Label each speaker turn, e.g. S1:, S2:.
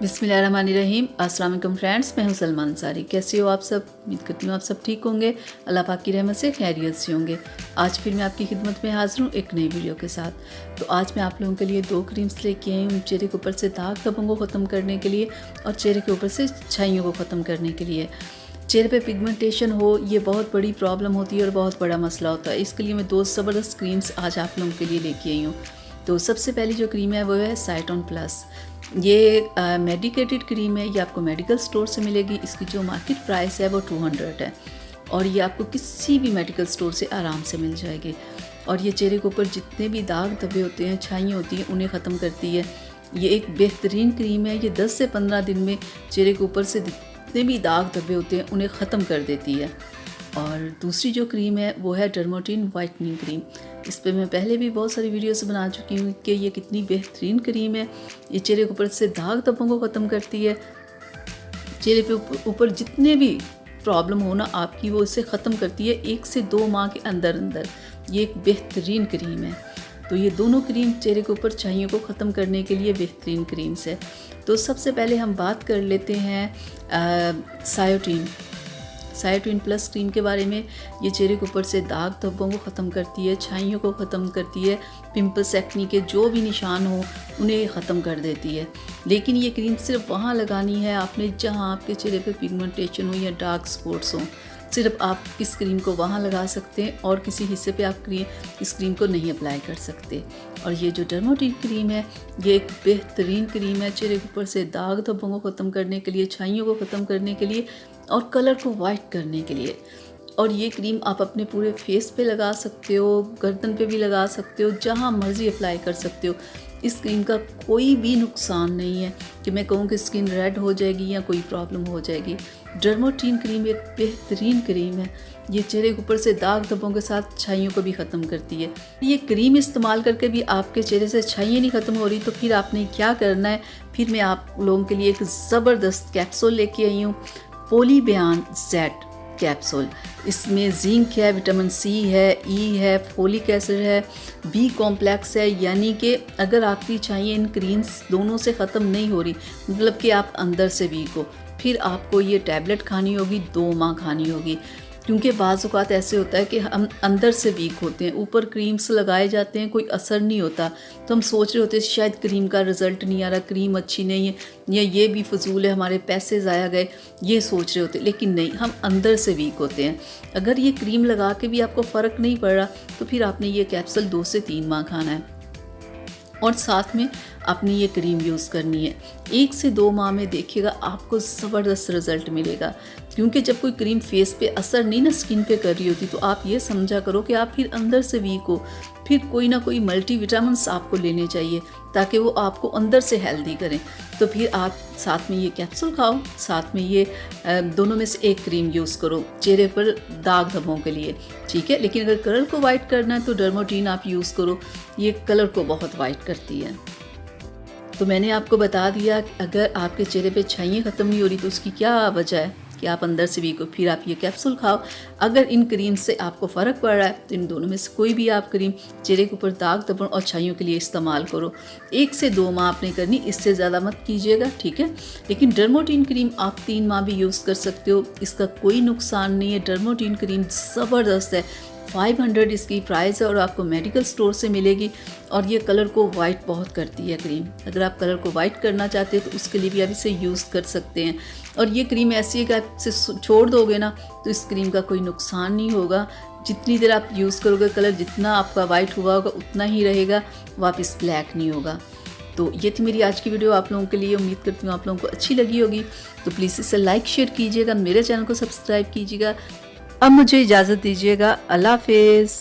S1: बिस्मिल्लाहिर्रहमानिर्रहीम। अस्सलाम वालेकुम फ्रेंड्स, मैं हूं सलमान अंसारी। कैसे हो आप सब? उम्मीद करती हूँ आप सब ठीक होंगे, अल्लाह पाक की रहमत से खैरियत से होंगे। आज फिर मैं आपकी खिदमत में हाजिर हूँ एक नई वीडियो के साथ। तो आज मैं आप लोगों के लिए 2 क्रीम्स लेके आई हूँ चेहरे के ऊपर से दाग धब्बों को ख़त्म करने के लिए और चेहरे के ऊपर से छाइयों को ख़त्म करने के लिए। चेहरे पे पिगमेंटेशन हो, ये बहुत बड़ी प्रॉब्लम होती है और बहुत बड़ा मसला होता है। इसके लिए मैं 2 ज़बरदस्त क्रीम्स आज आप लोगों के लिए लेके आई हूँ। तो सबसे पहली जो क्रीम है वो है साइटोन प्लस। ये मेडिकेटेड क्रीम है, ये आपको मेडिकल स्टोर से मिलेगी। इसकी जो मार्केट प्राइस है वो 200 है और ये आपको किसी भी मेडिकल स्टोर से आराम से मिल जाएगी। और ये चेहरे के ऊपर जितने भी दाग धब्बे होते हैं, छाइयाँ होती हैं, उन्हें ख़त्म करती है। ये एक बेहतरीन क्रीम है। ये 10 से 15 दिन में चेहरे के ऊपर से जितने भी दाग धब्बे होते हैं उन्हें ख़त्म कर देती है। और दूसरी जो क्रीम है वो है डर्माटीन वाइटनिंग क्रीम। इस पर मैं पहले भी बहुत सारी वीडियोस बना चुकी हूँ कि ये कितनी बेहतरीन क्रीम है। ये चेहरे के ऊपर से दाग धब्बों को ख़त्म करती है। चेहरे पे ऊपर जितने भी प्रॉब्लम हो ना आपकी, वो इसे ख़त्म करती है 1 से 2 माह के अंदर अंदर। ये एक बेहतरीन क्रीम है। तो ये दोनों क्रीम चेहरे के ऊपर छाइयों को ख़त्म करने के लिए बेहतरीन क्रीम्स है। तो सबसे पहले हम बात कर लेते हैं सायोटीन प्लस क्रीम के बारे में। ये चेहरे के ऊपर से दाग धब्बों को ख़त्म करती है, छाइयों को ख़त्म करती है, पिंपल्स एक्ने के जो भी निशान हो उन्हें ख़त्म कर देती है। लेकिन ये क्रीम सिर्फ वहाँ लगानी है आपने जहाँ आपके चेहरे पे पिगमेंटेशन हो या डार्क स्पॉट्स हो। सिर्फ आप इस क्रीम को वहाँ लगा सकते हैं और किसी हिस्से पे आप इस क्रीम को नहीं अप्लाई कर सकते। और ये जो डर्माटीन क्रीम है ये एक बेहतरीन क्रीम है चेहरे के ऊपर से दाग धब्बों को ख़त्म करने के लिए, छाइयों को ख़त्म करने के लिए और कलर को वाइट करने के लिए। और ये क्रीम आप अपने पूरे फेस पे लगा सकते हो, गर्दन पे भी लगा सकते हो, जहाँ मर्ज़ी अप्लाई कर सकते हो। इस क्रीम का कोई भी नुकसान नहीं है कि मैं कहूँ कि स्किन रेड हो जाएगी या कोई प्रॉब्लम हो जाएगी। डर्माटीन क्रीम एक बेहतरीन क्रीम है। ये चेहरे के ऊपर से दाग धब्बों के साथ छाइयों को भी ख़त्म करती है। ये क्रीम इस्तेमाल करके भी आपके चेहरे से छाइयाँ नहीं ख़त्म हो रही तो फिर आपने क्या करना है? फिर मैं आप लोगों के लिए एक ज़बरदस्त कैप्सूल लेके आई हूँ, पॉलीबियान जेड कैप्सूल। इसमें जिंक है, विटामिन सी है, ई है, फोलिक एसिड है, बी कॉम्प्लेक्स है। यानी कि अगर आपकी छाइयाँ इन क्रीम्स दोनों से ख़त्म नहीं हो रही, मतलब कि आप अंदर से वीक हो, फिर आपको ये टैबलेट खानी होगी, 2 माह खानी होगी। क्योंकि बाज़ औक़ात ऐसे होता है कि हम अंदर से वीक होते हैं, ऊपर क्रीम्स लगाए जाते हैं, कोई असर नहीं होता, तो हम सोच रहे होते हैं शायद क्रीम का रिज़ल्ट नहीं आ रहा, क्रीम अच्छी नहीं है या ये भी फजूल है, हमारे पैसे ज़ाया गए, ये सोच रहे होते हैं। लेकिन नहीं, हम अंदर से वीक होते हैं। अगर ये क्रीम लगा के भी आपको फ़र्क नहीं पड़ रहा तो फिर आपने ये कैप्सूल 2 से 3 माह खाना है और साथ में अपनी ये क्रीम यूज़ करनी है। 1 से 2 माह में देखिएगा आपको ज़बरदस्त रिज़ल्ट मिलेगा। क्योंकि जब कोई क्रीम फेस पे असर नहीं ना स्किन पे कर रही होती तो आप ये समझा करो कि आप फिर अंदर से वीक हो। फिर कोई ना कोई मल्टीविटामिन्स आपको लेने चाहिए ताकि वो आपको अंदर से हेल्दी करें। तो फिर आप साथ में ये कैप्सूल खाओ, साथ में ये दोनों में से एक क्रीम यूज़ करो चेहरे पर दाग धब्बों के लिए, ठीक है। लेकिन अगर कलर को वाइट करना है तो डर्माटीन आप यूज़ करो, ये कलर को बहुत वाइट करती है। तो मैंने आपको बता दिया कि अगर आपके चेहरे पे छाइयाँ ख़त्म नहीं हो रही तो उसकी क्या वजह है कि आप अंदर से वीक हो। फिर आप ये कैप्सूल खाओ। अगर इन क्रीम से आपको फ़र्क पड़ रहा है तो इन दोनों में से कोई भी आप क्रीम चेहरे के ऊपर दाग धब्बों और छाइयों के लिए इस्तेमाल करो। 1 से 2 माह आपने करनी, इससे ज़्यादा मत कीजिएगा, ठीक है। लेकिन डर्माटीन क्रीम आप 3 माह भी यूज़ कर सकते हो, इसका कोई नुकसान नहीं है। डर्माटीन क्रीम ज़बरदस्त है, 500 इसकी प्राइस है और आपको मेडिकल स्टोर से मिलेगी। और ये कलर को वाइट बहुत करती है क्रीम। अगर आप कलर को वाइट करना चाहते हैं तो उसके लिए भी आप इसे यूज़ कर सकते हैं। और ये क्रीम ऐसी है कि आप इसे छोड़ दोगे ना तो इस क्रीम का कोई नुकसान नहीं होगा। जितनी देर आप यूज़ करोगे कलर जितना आपका वाइट हुआ होगा उतना ही रहेगा, वापस ब्लैक नहीं होगा। तो ये थी मेरी आज की वीडियो आप लोगों के लिए। उम्मीद करती हूँ आप लोगों को अच्छी लगी होगी। तो प्लीज़ इसे लाइक शेयर कीजिएगा, मेरे चैनल को सब्सक्राइब कीजिएगा। अब मुझे इजाज़त दीजिएगा। अल्लाह हाफ़िज़।